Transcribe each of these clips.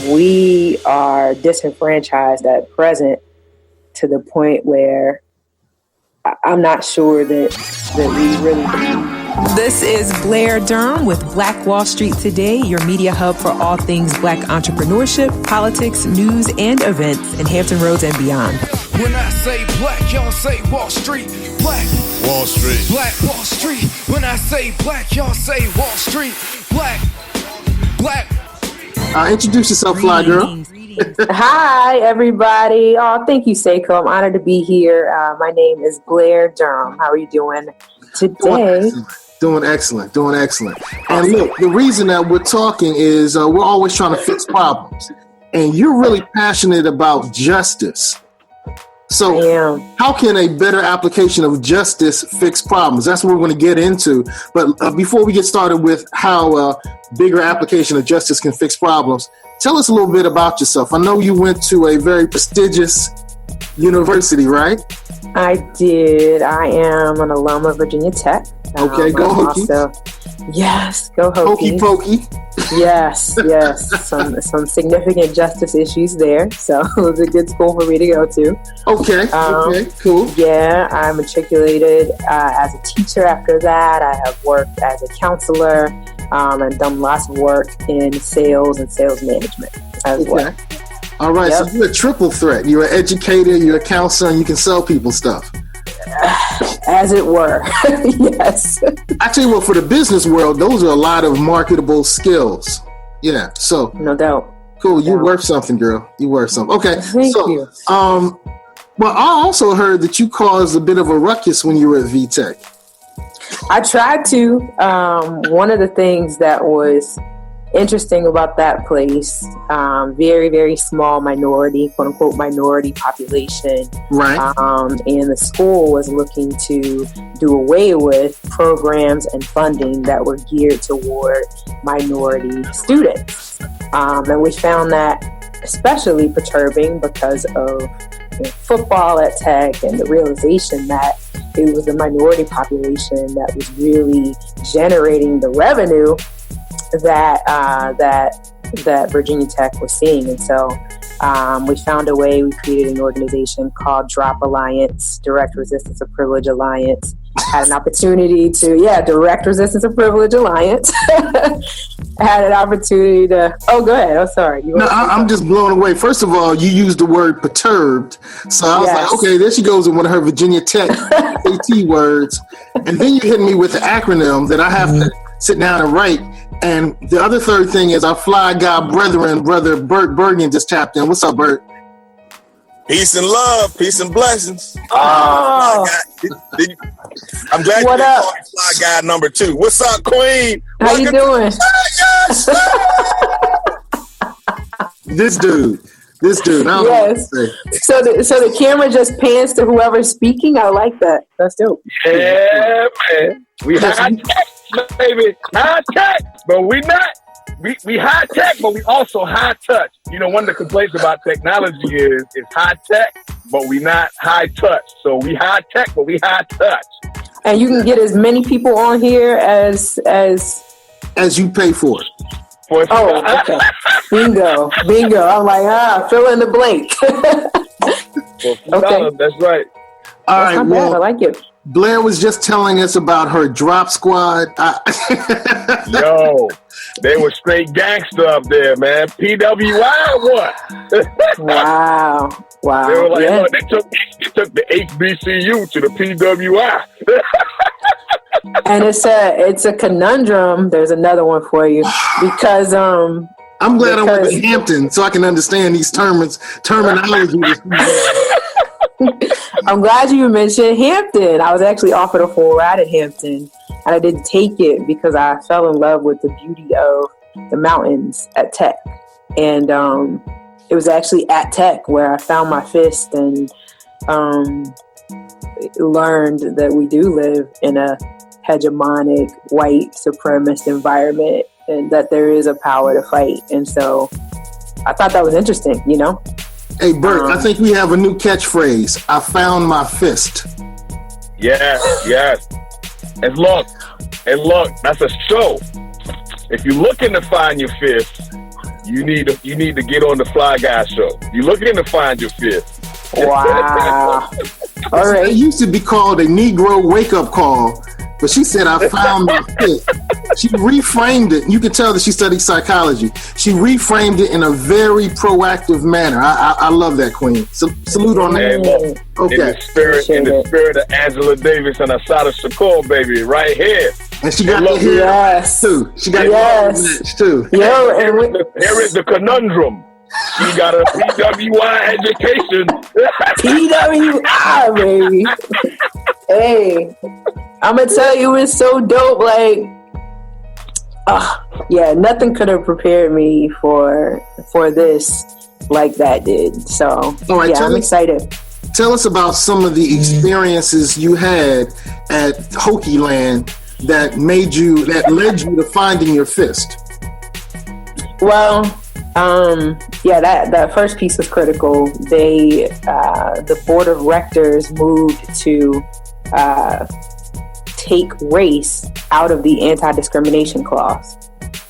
we are disenfranchised at present to the point where I'm not sure that we really believe. This is Blair Durham with Black Wall Street Today, your media hub for all things Black entrepreneurship, politics, news, and events in Hampton Roads and beyond. When I say black, y'all say Wall Street. Black Wall Street. Black Wall Street. When I say black, y'all say Wall Street. Black. Introduce yourself, Fly Girl. Hi, everybody. Oh, thank you, Seiko. I'm honored to be here. My name is Blair Durham. How are you doing today? Doing excellent. And look, the reason that we're talking is we're always trying to fix problems. And you're really passionate about justice. So how can a better application of justice fix problems? That's what we're going to get into. But before we get started with how a bigger application of justice can fix problems, tell us a little bit about yourself. I know you went to a very prestigious university, right? I did. I am an alum of Virginia Tech. Okay, go Hokies. Yes, go Hokies. Hokey pokey. Yes. Some significant justice issues there. So it was a good school for me to go to. Okay, cool. Yeah, I matriculated as a teacher after that. I have worked as a counselor and done lots of work in sales and sales management as well. All right, So you're a triple threat. You're an educator, you're a counselor, and you can sell people stuff. As it were, yes. I tell you what, for the business world, those are a lot of marketable skills. Yeah, so. No doubt. Cool, you're worth something, girl. You're worth something. Okay, Thank you. Well, I also heard that you caused a bit of a ruckus when you were at VTech. I tried to. One of the things that was interesting about that place, very, very small minority, quote unquote, minority population. Right. And the school was looking to do away with programs and funding that were geared toward minority students. And we found that especially perturbing because of football at Tech and the realization that it was the minority population that was really generating the revenue that Virginia Tech was seeing. And so we found a way. We created an organization called DROP Alliance, Direct Resistance of Privilege Alliance. Had an opportunity to, Direct Resistance of Privilege Alliance. Had an opportunity to, go ahead. I'm sorry. I'm just blown away. First of all, you used the word perturbed. So I was like, okay, there she goes with one of her Virginia Tech AT words. And then you hit me with the acronym that I have to sit down and write. And the other third thing is our fly guy brother Bert Bergen just tapped in. What's up, Bert? Peace and love, peace and blessings. Oh, I'm glad what you up? called me fly guy number 2. What's up, Queen? How you doing? Yes. This dude. I don't know what to say. So the camera just pans to whoever's speaking. I like that. That's dope. Yeah, man. We high tech, baby. High tech, but we not. We high tech, but we also high touch. You know, one of the complaints about technology is it's high tech, but we not high touch. So we high tech, but we high touch. And you can get as many people on here as you pay for it. Oh, okay. Bingo. I'm like, fill in the blank. Okay, that's right. All right, well, I like it. Blair was just telling us about her drop squad. Yo, they were straight gangster up there, man. PWI or what? Wow. They were like, look, they took the HBCU to the PWI. And it's a conundrum. There's another one for you because I'm glad I went to Hampton so I can understand these terminology. I'm glad you mentioned Hampton. I was actually offered a full ride at Hampton, and I didn't take it because I fell in love with the beauty of the mountains at Tech. And it was actually at Tech where I found my fist and learned that we do live in a hegemonic white supremacist environment and that there is a power to fight. And so I thought that was interesting, you know? Hey, Bert, I think we have a new catchphrase. I found my fist. Yes. And look, that's a show. If you're looking to find your fist, you need to get on the Fly Guy show. You're looking to find your fist. Wow. All right. It used to be called a Negro wake-up call, but she said, I found my fit. She reframed it. You can tell that she studied psychology. She reframed it in a very proactive manner. I love that, Queen. Salute on that. Okay. In the spirit of Angela Davis and Asada Shakur, baby, right here. And she got the hair too. She got the match too. Yo, here is the conundrum. She got a PWI education. PWI, baby. Hey, I'm gonna tell you, it's so dope. Like, yeah, nothing could have prepared me for this like that did. So, right, yeah, I'm excited. Tell us about some of the experiences you had at Hokie Land that led you to finding your fist. Well, yeah, that first piece was critical. The board of rectors moved to take race out of the anti-discrimination clause,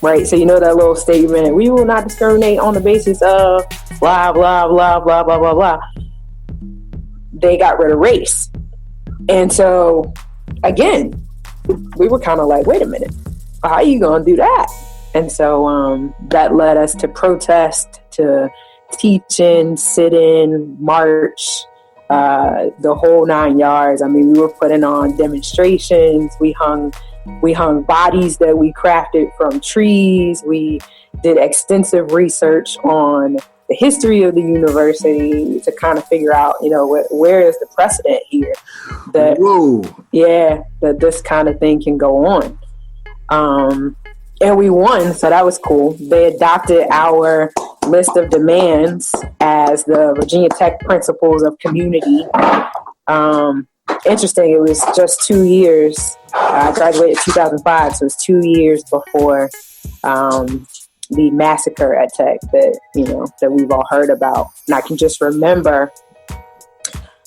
right? So you know that little statement, we will not discriminate on the basis of blah, blah, blah, blah, blah, blah, blah. They got rid of race. And so, again, we were kind of like, wait a minute, how are you going to do that? And so that led us to protest, to teach in, sit in, march, the whole 9 yards. I mean, we were putting on demonstrations. We hung bodies that we crafted from trees. We did extensive research on the history of the university to kind of figure out, where is the precedent here that this kind of thing can go on. And we won, so that was cool. They adopted our list of demands as the Virginia Tech Principles of Community. Interesting, it was just 2 years. I graduated in 2005, so it was 2 years before the massacre at Tech that we've all heard about. And I can just remember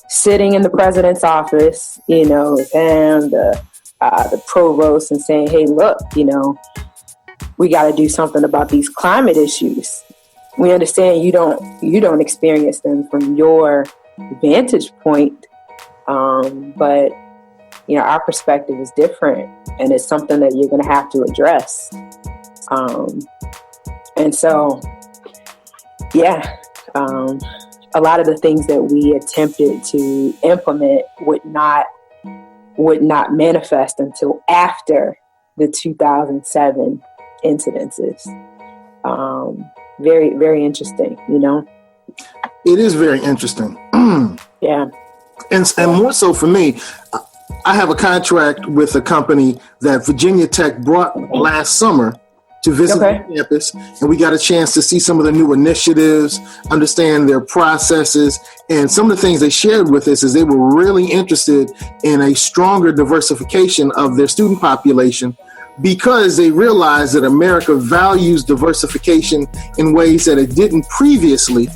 sitting in the president's office, with him, the provost, and saying, hey, look, we got to do something about these climate issues. We understand you don't experience them from your vantage point, but our perspective is different, and it's something that you're going to have to address. And so, a lot of the things that we attempted to implement would not manifest until after the 2007 incidences. Very, very interesting, It is very interesting. Yeah. And more so for me, I have a contract with a company that Virginia Tech brought last summer to visit the campus, and we got a chance to see some of the new initiatives, understand their processes, and some of the things they shared with us is they were really interested in a stronger diversification of their student population, because they realized that America values diversification in ways that it didn't previously,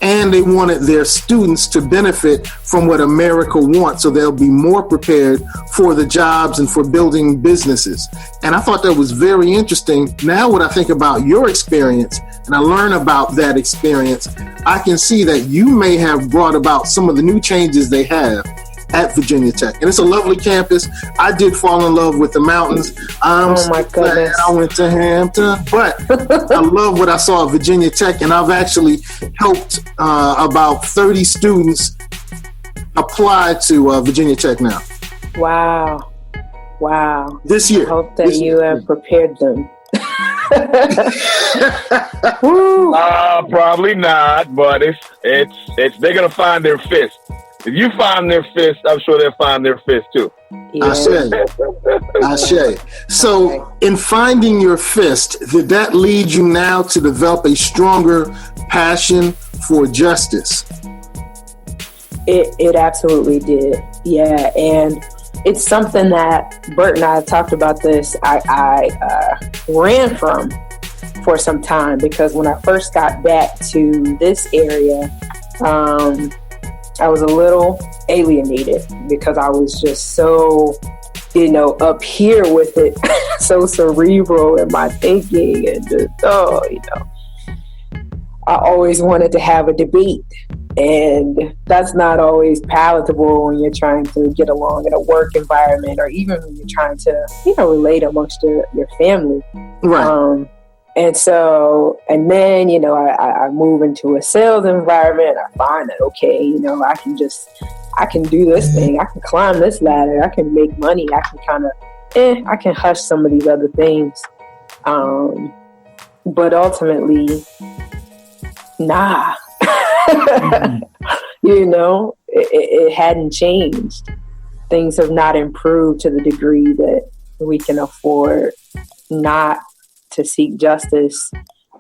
and they wanted their students to benefit from what America wants, so they'll be more prepared for the jobs and for building businesses. And I thought that was very interesting. Now when I think about your experience and I learn about that experience, I can see that you may have brought about some of the new changes they have at Virginia Tech. And it's a lovely campus. I did fall in love with the mountains. Oh my goodness. I went to Hampton, but I love what I saw at Virginia Tech, and I've actually helped about 30 students apply to Virginia Tech now. Wow. This year. I hope that you have prepared them. Woo. Probably not, but it's they're gonna find their fist. If you find their fist, I'm sure they'll find their fist too. Yeah. Ashe. So, in finding your fist, did that lead you now to develop a stronger passion for justice? It absolutely did. Yeah, and it's something that Bert and I have talked about this. I ran from for some time, because when I first got back to this area, I was a little alienated because I was just so up here with it, so cerebral in my thinking, and just, I always wanted to have a debate, and that's not always palatable when you're trying to get along in a work environment, or even when you're trying to, relate amongst your family. Right. And then, I move into a sales environment. I find that, okay, I can do this thing. I can climb this ladder. I can make money. I can kind of, I can hush some of these other things. But ultimately, nah. It hadn't changed. Things have not improved to the degree that we can afford not to seek justice.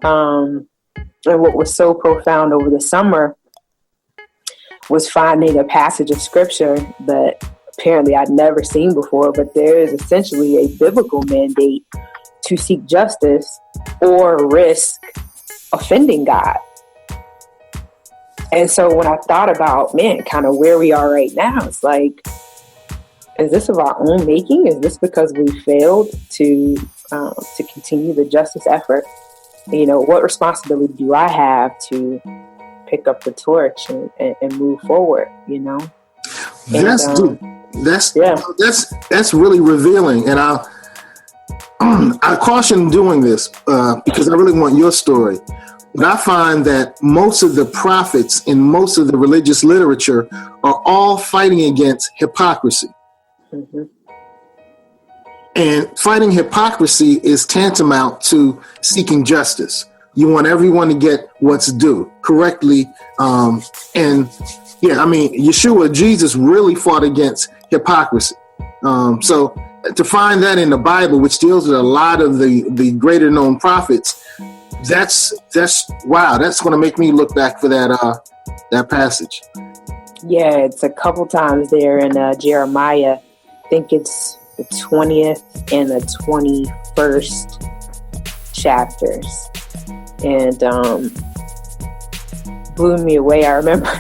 And what was so profound over the summer was finding a passage of scripture that apparently I'd never seen before, but there is essentially a biblical mandate to seek justice or risk offending God. And so when I thought about, kind of where we are right now, it's like, is this of our own making? Is this because we failed to continue the justice effort? What responsibility do I have to pick up the torch and move forward? That's really revealing, and I caution doing this because I really want your story. But I find that most of the prophets in most of the religious literature are all fighting against hypocrisy. Mm-hmm. And fighting hypocrisy is tantamount to seeking justice. You want everyone to get what's due correctly. Yeshua, Jesus really fought against hypocrisy. So to find that in the Bible, which deals with a lot of the greater known prophets, that's wow. That's going to make me look back for that passage. Yeah, it's a couple times there in Jeremiah. I think it's the 20th and the 21st chapters, and blew me away. I remember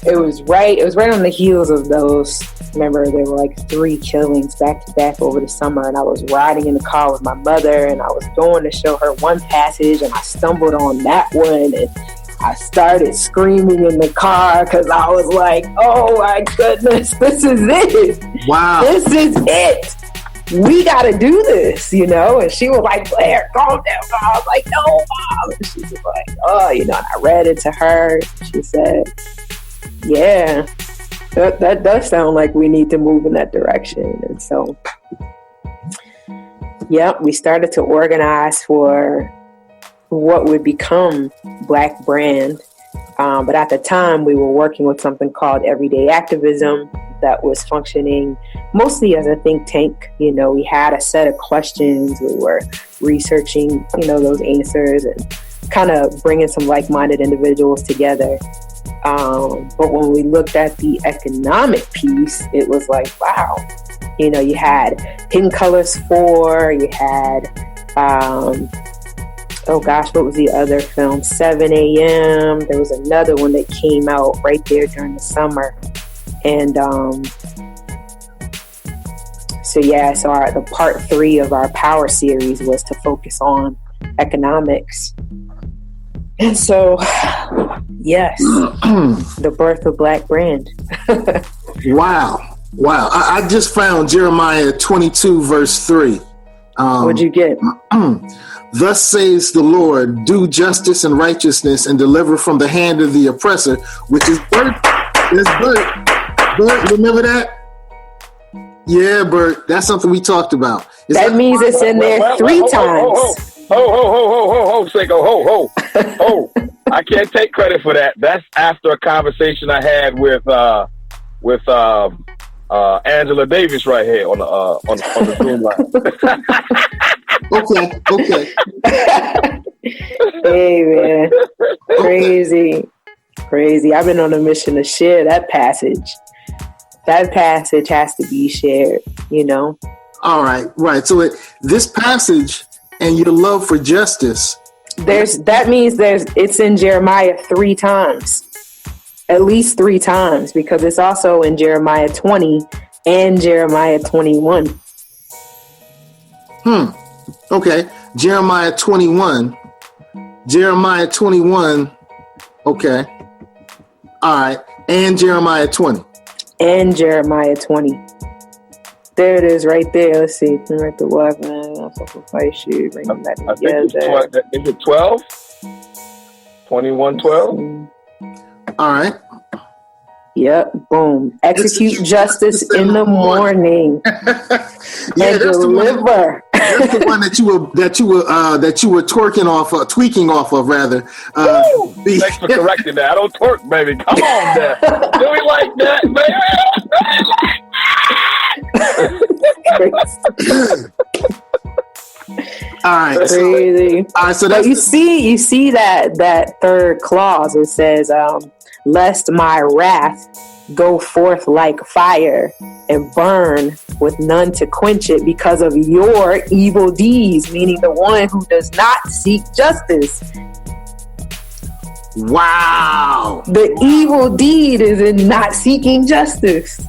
it was right on the heels of those. Remember, there were like 3 killings back to back over the summer, and I was riding in the car with my mother, and I was going to show her one passage, and I stumbled on that one, and I started screaming in the car because I was like, oh my goodness, this is it. Wow. This is it. We got to do this, And she was like, Blair, calm down. I was like, no, Mom. And she was like, oh, and I read it to her. She said, yeah, that does sound like we need to move in that direction. And so, we started to organize for what would become Black Brand. But at the time, we were working with something called Everyday Activism that was functioning mostly as a think tank. We had a set of questions. We were researching, those answers and kind of bringing some like-minded individuals together. But when we looked at the economic piece, it was like, wow, you had Hidden Colors 4, you had, what was the other film? 7 a.m. There was another one that came out right there during the summer. And the part 3 of our Power series was to focus on economics. And so, yes, the birth of Black Brand. Wow. I just found Jeremiah 22, verse 3. What'd you get? Thus says the Lord, do justice and righteousness and deliver from the hand of the oppressor, which is Bert. That's Bert. Bert, remember that? Yeah, Bert. That's something we talked about. That means it's in there 3 times. Ho. I can't take credit for that. That's after a conversation I had with Angela Davis right here on the Zoom line. Okay. Hey man, crazy. I've been on a mission to share that passage. That passage has to be shared. All right. So this passage and your love for justice. It's in Jeremiah 3 times, at least 3 times, because it's also in Jeremiah 20 And Jeremiah 21. Okay. Jeremiah 21. Okay. All right. And Jeremiah 20. And Jeremiah 20. There it is right there. Let's see. Right the weapon. Sacrifice you. Bring them back together. Is it 12? 21:12? All right. Yep. Boom. Execute justice in the morning. Yeah, and that's deliver. That's the one that you were tweaking off of rather. Thanks for correcting that. I don't twerk, baby. Come on, there. Do we like that, baby? All right. Crazy. All right. So but you see that third clause. It says, "Lest my wrath go forth like fire and burn with none to quench it because of your evil deeds," meaning the one who does not seek justice. Wow. The evil deed is in not seeking justice.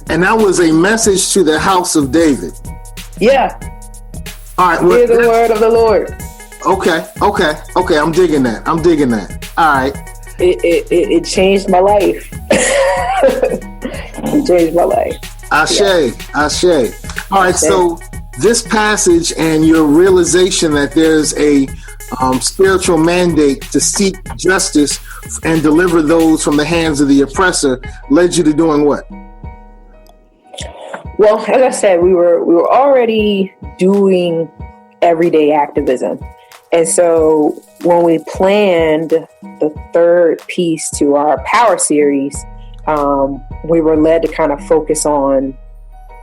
And that was a message to the house of David. Yeah. All right. Hear the word of the Lord. Okay. I'm digging that. All right. It changed my life. It changed my life. Ashe. All right. So this passage and your realization that there's a spiritual mandate to seek justice and deliver those from the hands of the oppressor led you to doing what? Well, as I said, we were already doing everyday activism. And so when we planned the third piece to our Power series, we were led to kind of focus on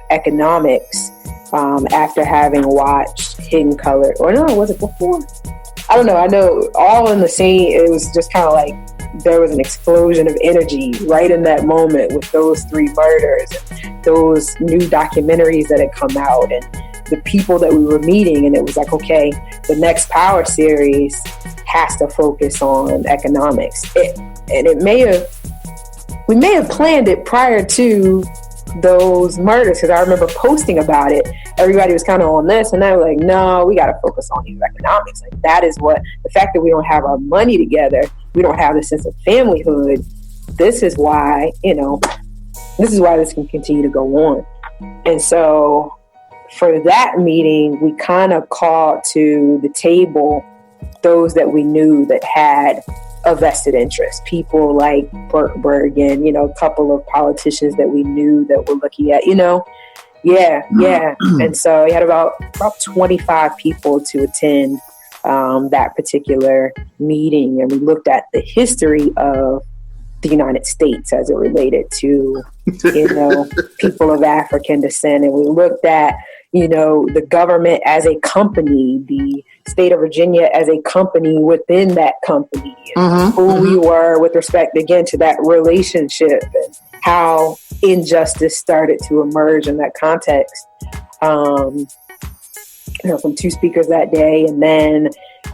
economics after having watched Hidden Color. Or no, was it before? I don't know. I know all in the same, it was just kind of like there was an explosion of energy right in that moment with those three murders and those new documentaries that had come out and the people that we were meeting. And it was like, okay, the next Power series has to focus on economics. We may have planned it prior to those murders, because I remember posting about it. Everybody was kind of on this, and they were like, no, we got to focus on these economics. Like, that is what, the fact that we don't have our money together, we don't have the sense of familyhood. This is why, this can continue to go on. And so for that meeting, we kind of called to the table those that we knew that had a vested interest, people like Burt Bergen, a couple of politicians that we knew that were looking at, Yeah. And so we had about 25 people to attend that particular meeting. And we looked at the history of the United States as it related to, people of African descent. And we looked at, the government as a company, the state of Virginia as a company within that company, who we were with respect, again, to that relationship and how injustice started to emerge in that context. From two speakers that day. And then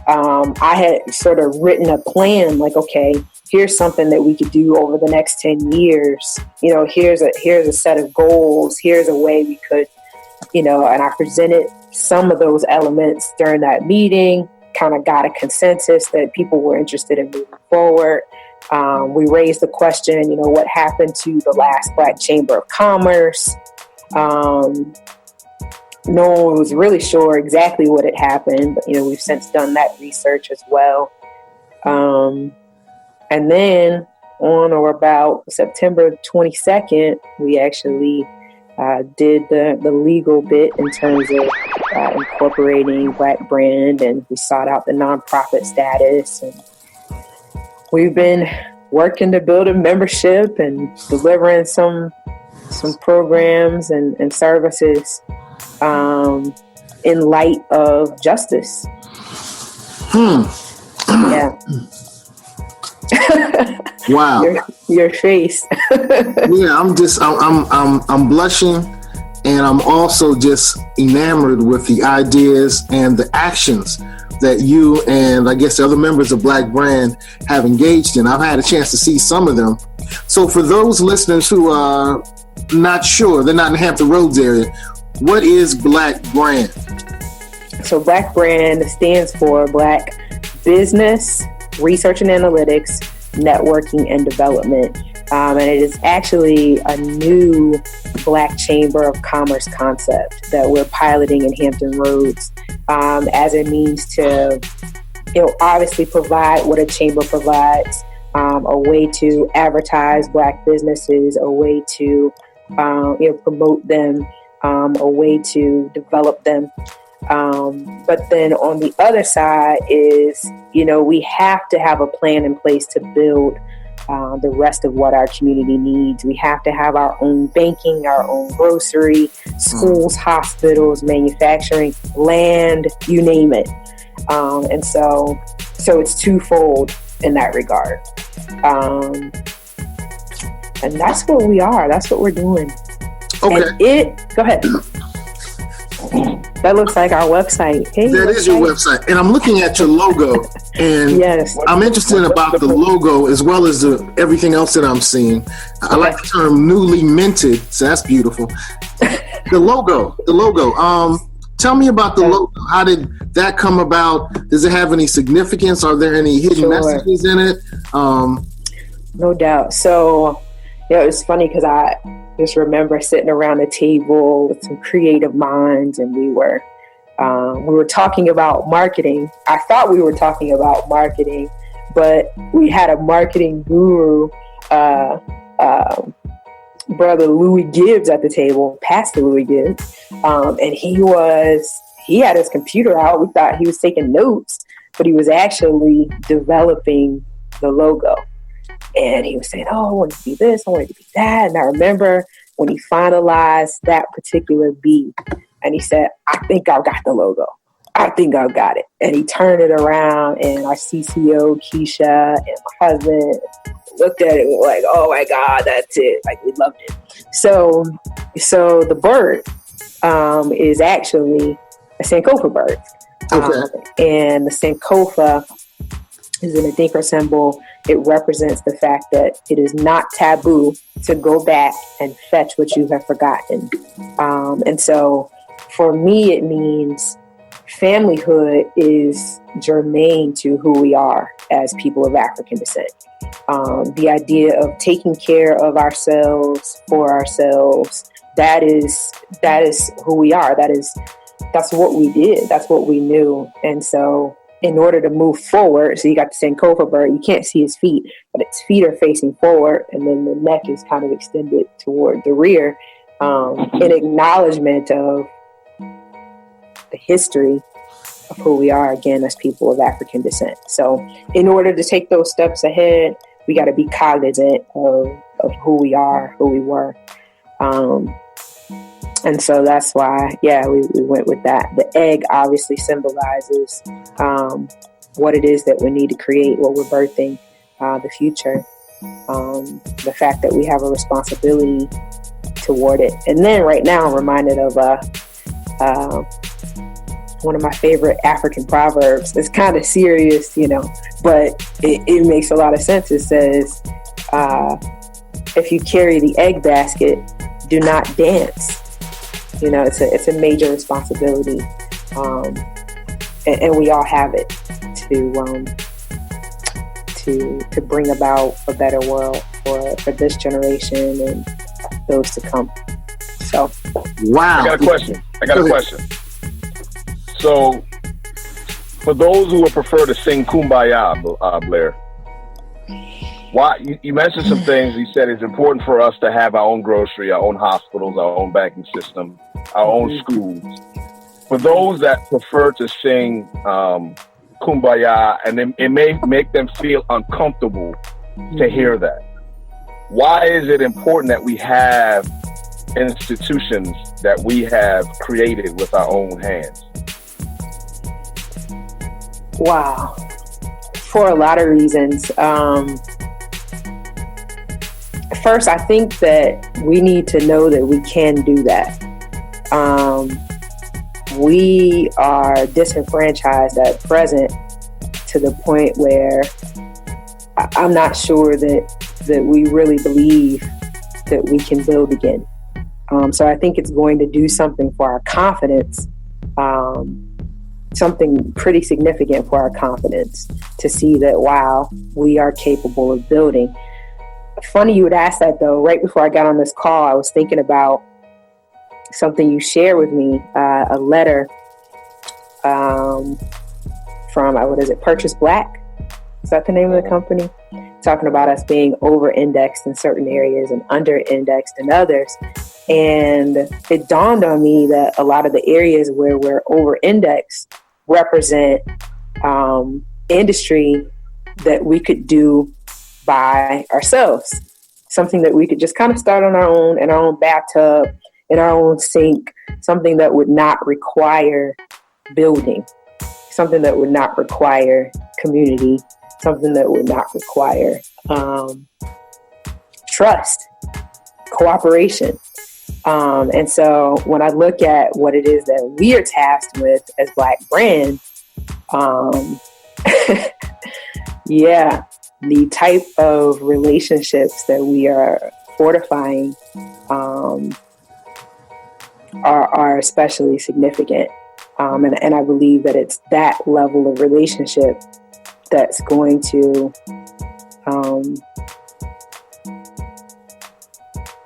I had sort of written a plan, like, okay, here's something that we could do over the next 10 years. Here's a set of goals. Here's a way we could, and I presented some of those elements during that meeting, kind of got a consensus that people were interested in moving forward. We raised the question, what happened to the last Black Chamber of Commerce? No one was really sure exactly what had happened, but, we've since done that research as well. And then on or about September 22nd, we actually did the legal bit in terms of incorporating Black brand, and we sought out the nonprofit status. And we've been working to build a membership and delivering some programs and services in light of justice. Yeah. Wow. Your face. Yeah, I'm blushing, and I'm also just enamored with the ideas and the actions that you and I guess the other members of Black Brand have engaged in. I've had a chance to see some of them. So for those listeners who are not sure, they're not in the Hampton Roads area, what is Black Brand? So Black Brand stands for Black Business, Research and Analytics, Networking and Development. And it is actually a new Black Chamber of Commerce concept that we're piloting in Hampton Roads as a means to, obviously provide what a chamber provides, a way to advertise Black businesses, a way to promote them, a way to develop them. But then on the other side is, we have to have a plan in place to build the rest of what our community needs. We have to have our own banking, our own grocery, schools, hospitals, manufacturing, land, you name it. And so it's twofold in that regard. And that's what we are. That's what we're doing. Okay. And go ahead. That looks like our website. Hey, that is your website. And I'm looking at your logo. And yes. I'm interested about the logo as well as everything else that I'm seeing. I like the term newly minted. So that's beautiful. The logo. Tell me about the logo. How did that come about? Does it have any significance? Are there any hidden messages in it? No doubt. So, it was funny because I just remember sitting around a table with some creative minds, and we were talking about marketing. I thought we were talking about marketing, but we had a marketing guru, Brother Louis Gibbs at the table, Pastor Louis Gibbs, and he had his computer out. We thought he was taking notes, but he was actually developing the logo. And he was saying, I want it to be this, I want it to be that. And I remember when he finalized that particular beat, and he said, I think I've got the logo. I think I've got it. And he turned it around, and our CCO, Keisha, and my husband looked at it and were like, oh my God, that's it. Like, we loved it. So the bird is actually a Sankofa bird. And the Sankofa is an Adinkra symbol. It represents the fact that it is not taboo to go back and fetch what you have forgotten. And so for me, it means familyhood is germane to who we are as people of African descent. The idea of taking care of ourselves, for ourselves, that is who we are. That's what we did. That's what we knew. And so in order to move forward, so you got the Sankofa bird, you can't see his feet, but its feet are facing forward, and then the neck is kind of extended toward the rear, in acknowledgement of the history of who we are, again, as people of African descent. So in order to take those steps ahead, we got to be cognizant of who we are, who we were. And so that's why, we went with that. The egg obviously symbolizes what it is that we need to create, what we're birthing, the future, the fact that we have a responsibility toward it. And then right now I'm reminded of one of my favorite African proverbs. It's kind of serious, but it makes a lot of sense. It says, if you carry the egg basket, do not dance. It's a major responsibility, and we all have it to bring about a better world for this generation and those to come. So, wow! I got a question. So, for those who would prefer to sing "Kumbaya," Blair, why you mentioned some things. You said it's important for us to have our own grocery, our own hospitals, our own banking system, our own schools. For those that prefer to sing Kumbaya, and it may make them feel uncomfortable to hear that, why is it important that we have institutions that we have created with our own hands? Wow. For a lot of reasons. First, I think that we need to know that we can do that. We are disenfranchised at present to the point where I'm not sure that we really believe that we can build again. So I think it's going to do something for our confidence, something pretty significant for our confidence to see that, wow, we are capable of building. Funny you would ask that, though. Right before I got on this call, I was thinking about something you shared with me, a letter from, what is it, Purchase Black? Is that the name of the company? Talking about us being over-indexed in certain areas and under-indexed in others. And it dawned on me that a lot of the areas where we're over-indexed represent industry that we could do by ourselves. Something that we could just kind of start on our own, in our own bathtub, in our own sink, something that would not require building, something that would not require community, something that would not require trust, cooperation. And so when I look at what it is that we are tasked with as Black brands, yeah, the type of relationships that we are fortifying are especially significant. And I believe that it's that level of relationship that's going to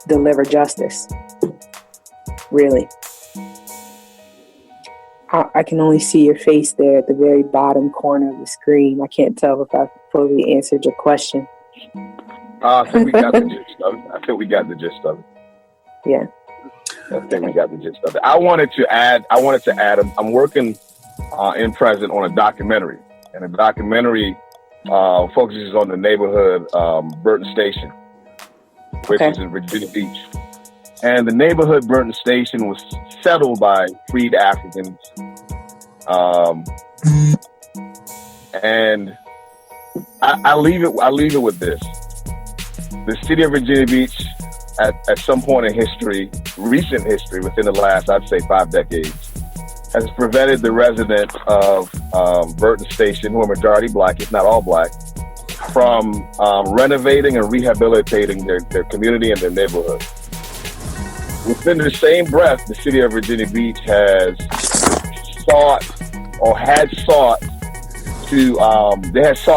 deliver justice. Really. I can only see your face there at the very bottom corner of the screen. I can't tell if I fully answered your question. I think we got the gist of it. Yeah. I think we got the gist of it. I wanted to add, I'm working in present on a documentary, and the documentary focuses on the neighborhood, Burton Station, which is in Virginia Beach. And the neighborhood Burton Station was settled by freed Africans. And I leave it with this. The city of Virginia Beach, at some point in history, recent history, within the last, I'd say 5 decades, has prevented the residents of Burton Station, who are majority Black, if not all Black, from renovating and rehabilitating their community and their neighborhood. Within the same breath, the city of Virginia Beach had sought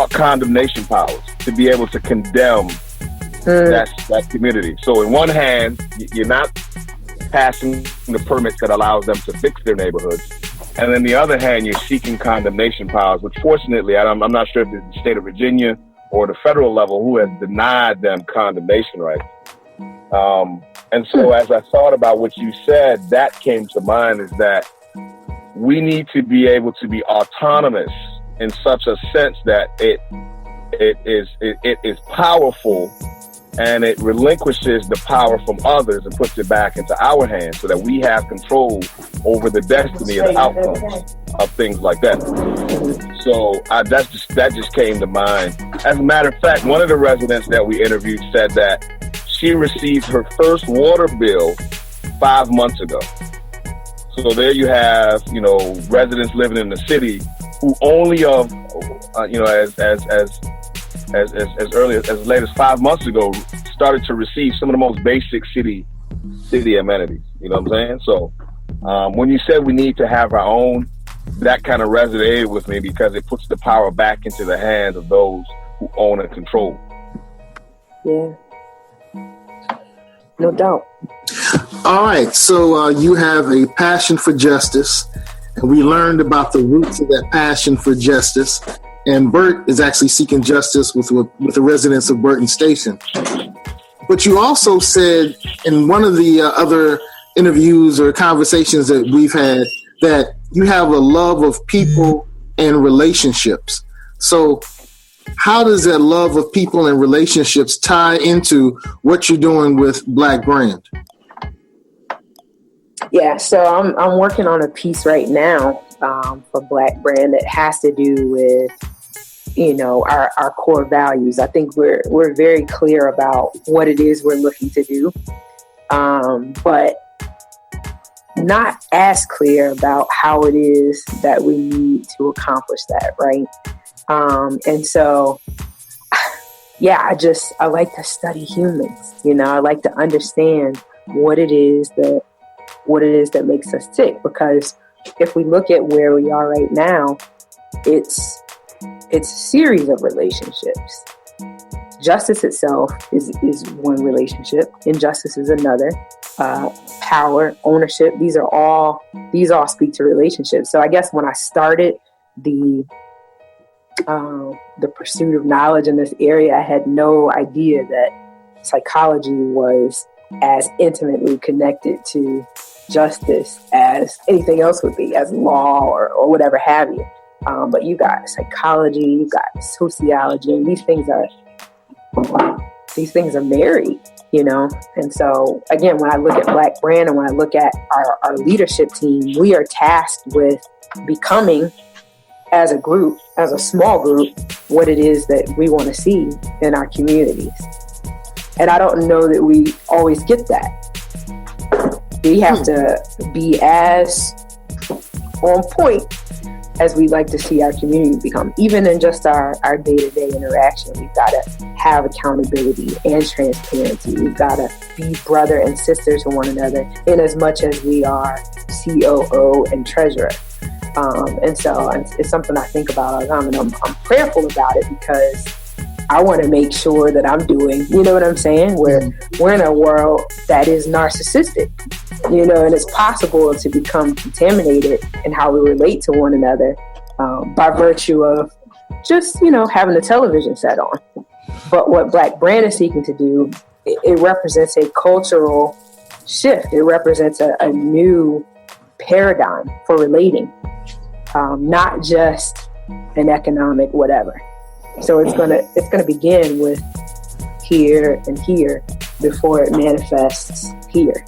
condemnation powers to be able to condemn that community. So in one hand, you're not passing the permits that allows them to fix their neighborhoods. And then the other hand, you're seeking condemnation powers, which fortunately, I'm not sure if it's the state of Virginia or the federal level who has denied them condemnation rights. And so as I thought about what you said, that came to mind, is that we need to be able to be autonomous in such a sense that it is powerful, and it relinquishes the power from others and puts it back into our hands so that we have control over the destiny of the outcomes of things like that. So that just came to mind. As a matter of fact, one of the residents that we interviewed said that she received her first water bill 5 months ago. So there you have, residents living in the city who only as late as 5 months ago started to receive some of the most basic city amenities. You know what I'm saying? So when you said we need to have our own, that kind of resonated with me because it puts the power back into the hands of those who own and control. Yeah. No doubt. All right. So you have a passion for justice, and we learned about the roots of that passion for justice. And Burt is actually seeking justice with the residents of Burton Station. But you also said in one of the other interviews or conversations that we've had that you have a love of people and relationships. So how does that love of people and relationships tie into what you're doing with Black Brand? Yeah, so I'm working on a piece right now for Black Brand that has to do with, our core values. I think we're very clear about what it is we're looking to do, but not as clear about how it is that we need to accomplish that, right? And so I like to study humans. I like to understand what it is that makes us tick. Because if we look at where we are right now, it's a series of relationships. Justice itself is one relationship. Injustice is another. Power, ownership, these all speak to relationships. So I guess when I started the pursuit of knowledge in this area, I had no idea that psychology was as intimately connected to justice as anything else would be, as law or whatever have you. But you got psychology, you got sociology, and these things are married, And so, again, when I look at Black Brand and when I look at our leadership team, we are tasked with becoming, as a group, as a small group, what it is that we want to see in our communities. And I don't know that we always get that. We have to be as on point as we'd like to see our community become. Even in just our day-to-day interaction, we've got to have accountability and transparency. We've got to be brother and sister to one another in as much as we are COO and treasurer. And so it's something I think about all the time, and I'm prayerful about it because I want to make sure that I'm doing, you know what I'm saying? We're in a world that is narcissistic, and it's possible to become contaminated in how we relate to one another by virtue of just, having the television set on. But what Black Brand is seeking to do, it represents a cultural shift. It represents a new paradigm for relating, not just an economic whatever. So it's gonna begin with here and here before it manifests here,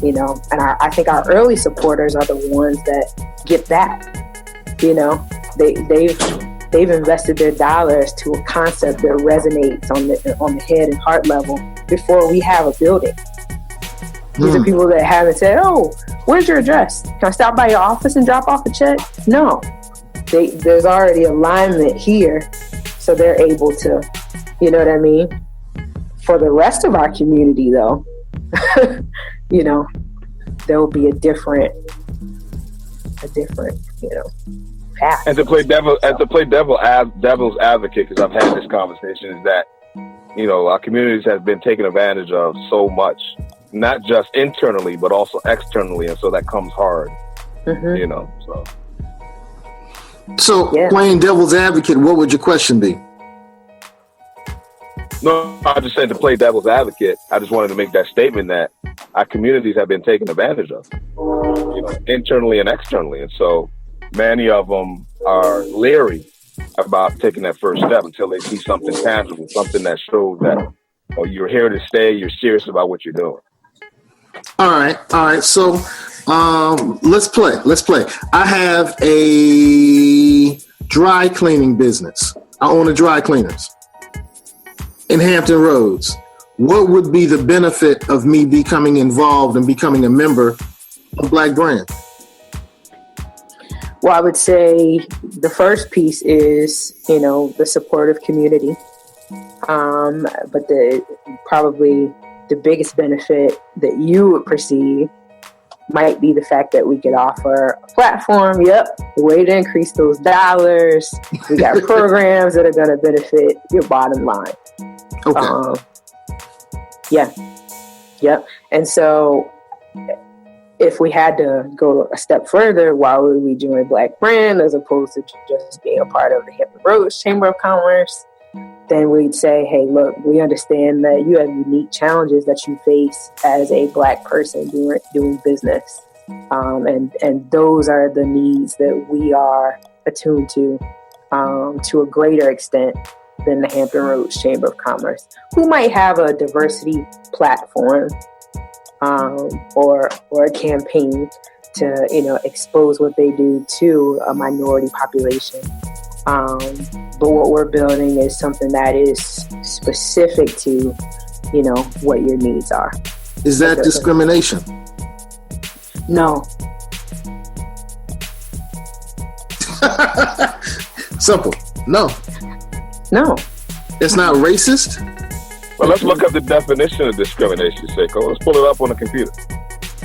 And I think our early supporters are the ones that get that. They've invested their dollars to a concept that resonates on the head and heart level before we have a building. These are people that haven't said, "Oh, where's your address? Can I stop by your office and drop off a check?" No, there's already alignment here. So they're able to, you know what I mean? For the rest of our community, though, there will be a different, path. And to play devil's advocate, because I've had this conversation, is that, our communities have been taken advantage of so much, not just internally, but also externally. And so that comes hard, so. So, playing devil's advocate, what would your question be? No, I just said to play devil's advocate. I just wanted to make that statement that our communities have been taken advantage of, internally and externally. And so many of them are leery about taking that first step until they see something tangible, something that shows that you're here to stay, you're serious about what you're doing. All right. So let's play. I have a dry cleaning business. I own a dry cleaners in Hampton Roads. What would be the benefit of me becoming involved and becoming a member of Black Brand? Well, I would say the first piece is, the supportive community. But probably the biggest benefit that you would perceive might be the fact that we could offer a platform. Yep, a way to increase those dollars. We got programs that are going to benefit your bottom line. Okay. Yep. And so if we had to go a step further, why would we join Black Brand as opposed to just being a part of the Hampton Roads Chamber of Commerce? Then we'd say, hey, look, we understand that you have unique challenges that you face as a Black person doing business. And those are the needs that we are attuned to a greater extent than the Hampton Roads Chamber of Commerce, who might have a diversity platform or a campaign to, expose what they do to a minority population. But what we're building is something that is specific to, what your needs are. Is that discrimination? No. Simple. No. It's not racist? Well, let's look up the definition of discrimination, Seiko. Let's pull it up on the computer.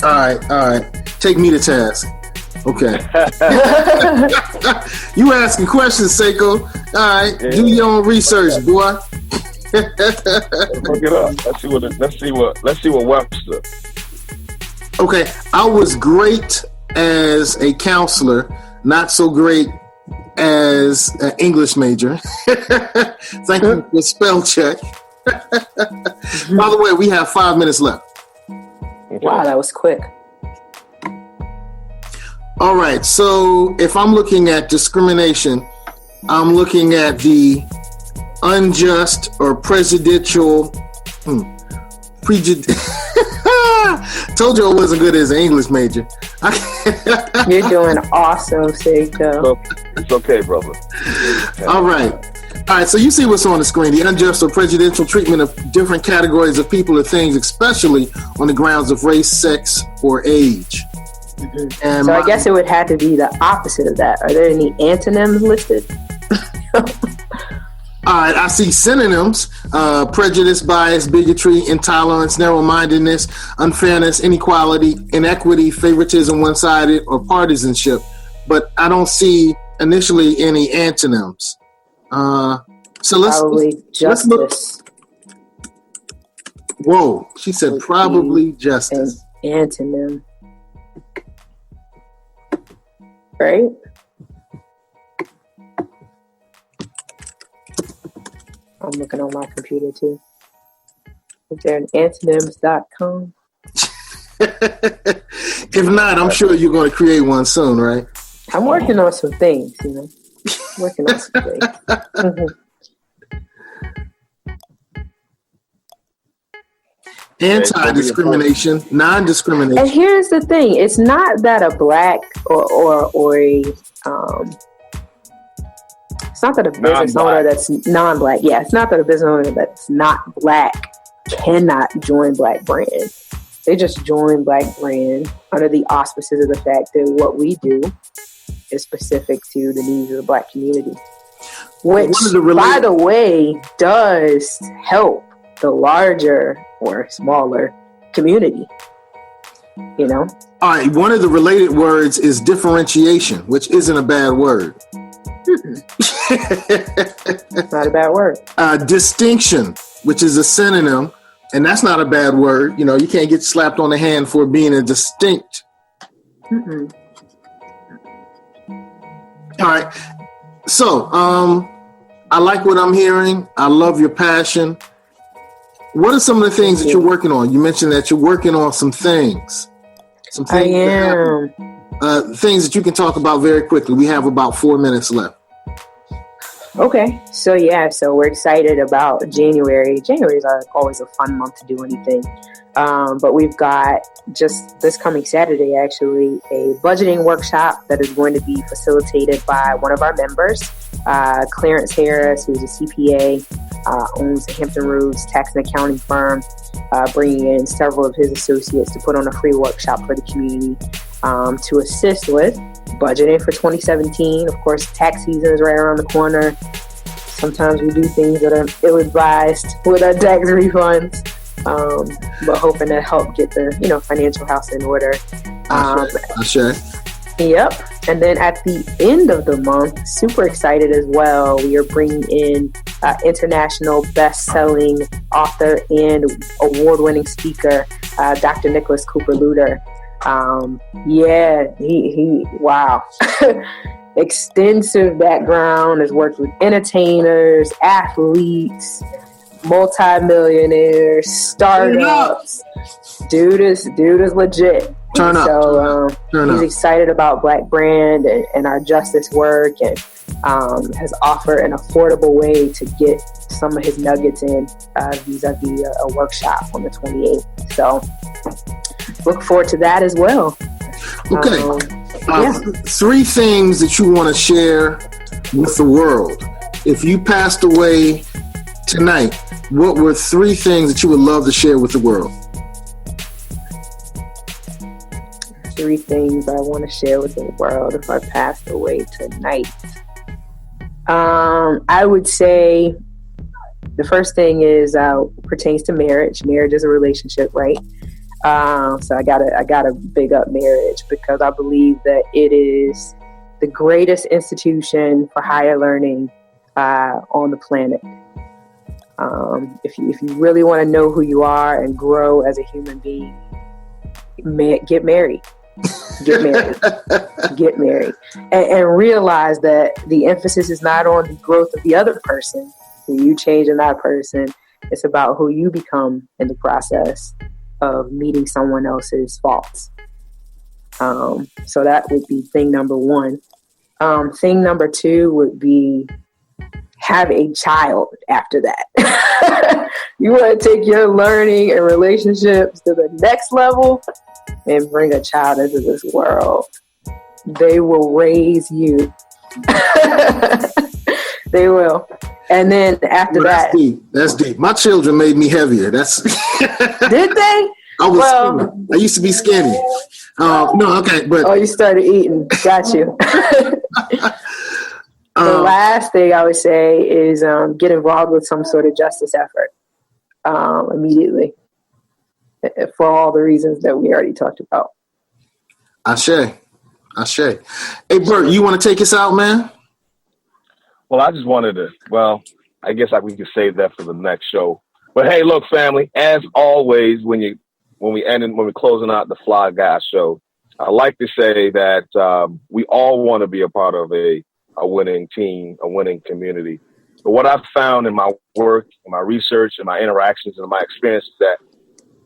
All right. Take me to task. Okay. You asking questions, Seiko. All right. Yeah. Do your own research, boy. Look it up. Let's see what Webster. Okay. I was great as a counselor, not so great as an English major. Thank you for the spell check. By the way, we have 5 minutes left. Wow, that was quick. All right, so if I'm looking at discrimination, I'm looking at the unjust or prejudicial. Told you I wasn't good as an English major. You're doing awesome, Seiko. It's okay, brother. All right, so you see what's on the screen. The unjust or prejudicial treatment of different categories of people or things, especially on the grounds of race, sex, or age. Mm-hmm. And so I guess it would have to be the opposite of that. Are there any antonyms listed? All right, I see synonyms: prejudice, bias, bigotry, intolerance, narrow-mindedness, unfairness, inequality, inequity, favoritism, one-sided, or partisanship. But I don't see initially any antonyms. So let's look. Whoa, she said probably justice. An antonym, right? I'm looking on my computer too. Is there an antonyms.com? If not, I'm sure you're going to create one soon, right? I'm working on some things, Working on some things. Mm-hmm. Anti-discrimination, non-discrimination. And here's the thing: it's not that a black or a it's not that a business owner that's non-black. Yeah, it's not that a business owner that's not black cannot join Black Brand. They just join Black Brand under the auspices of the fact that what we do is specific to the needs of the Black community, which, by the way, does help the larger or smaller community. All right, one of the related words is differentiation, which isn't a bad word. Not a bad word. Distinction, which is a synonym, and that's not a bad word. You can't get slapped on the hand for being a distinct. Mm-mm. All right. So, I like what I'm hearing. I love your passion. What are some of the things that you're working on? You mentioned that you're working on some things. I am. Things that you can talk about very quickly. We have about 4 minutes left. Okay. So we're excited about January. January is always a fun month to do anything. But we've got just this coming Saturday, actually, a budgeting workshop that is going to be facilitated by one of our members, Clarence Harris, who's a CPA, owns a Hampton Roads tax and accounting firm, bringing in several of his associates to put on a free workshop for the community to assist with budgeting for 2017. Of course, tax season is right around the corner. Sometimes we do things that are ill-advised with our tax refunds. But hoping to help get the financial house in order. Sure. Yep. And then at the end of the month, super excited as well, we are bringing in international best-selling author and award-winning speaker, Dr. Nicholas Cooper-Luter. He wow. Extensive background, has worked with entertainers, athletes, multi-millionaires, startups. Dude is legit. Turn up. He's excited about Black Brand and our justice work, and has offered an affordable way to get some of his nuggets in vis-a-vis a workshop on the 28th. So look forward to that as well. Okay. 3 things that you want to share with the world. If you passed away tonight, what were 3 things that you would love to share with the world? 3 things I want to share with the world if I passed away tonight. I would say The first thing is pertains to marriage. Marriage is a relationship, right? So I gotta big up marriage, because I believe that it is the greatest institution for higher learning on the planet. If you really want to know who you are and grow as a human being, get married. Get married. Get married. And realize that the emphasis is not on the growth of the other person, who you change in that person. It's about who you become in the process of meeting someone else's faults. So that would be thing number one. Thing number two would be have a child after that. You want to take your learning and relationships to the next level and bring a child into this world. They will raise you. They will. And then after that. That's deep. My children made me heavier. That's. Did they? I used to be skinny. No, okay, but. Oh, you started eating. Got you. The last thing I would say is get involved with some sort of justice effort immediately, for all the reasons that we already talked about. Ashe. Hey, Bert, you want to take us out, man? Well, I just wanted to, I guess we could save that for the next show. But hey, look, family, as always, when we're closing out the Fly Guy show, I like to say that we all want to be a part of a winning team, a winning community. But what I've found in my work, in my research, and my interactions, and my experience is that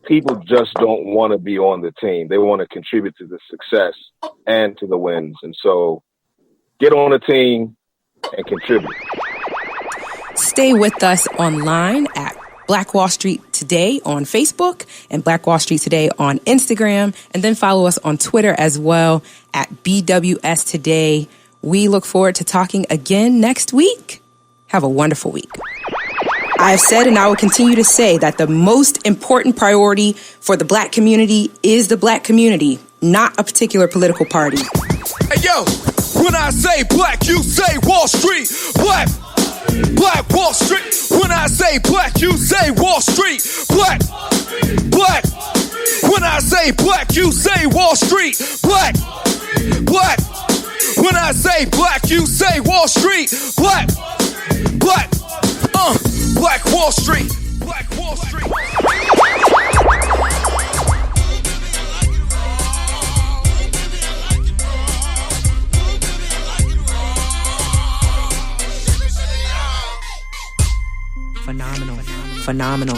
people just don't want to be on the team. They want to contribute to the success and to the wins. And so get on the team and contribute. Stay with us online at Black Wall Street Today on Facebook and Black Wall Street Today on Instagram. And then follow us on Twitter as well at BWS Today. We look forward to talking again next week. Have a wonderful week. I have said and I will continue to say that the most important priority for the Black community is the Black community, not a particular political party. Hey, yo, when I say black, you say Wall Street. Black Wall Street. When I say black, you say Wall Street. Black. When I say black, you say Wall Street. Black. When I say black, you say Wall Street. Black. Black Wall Street. Black Wall Street. Phenomenal.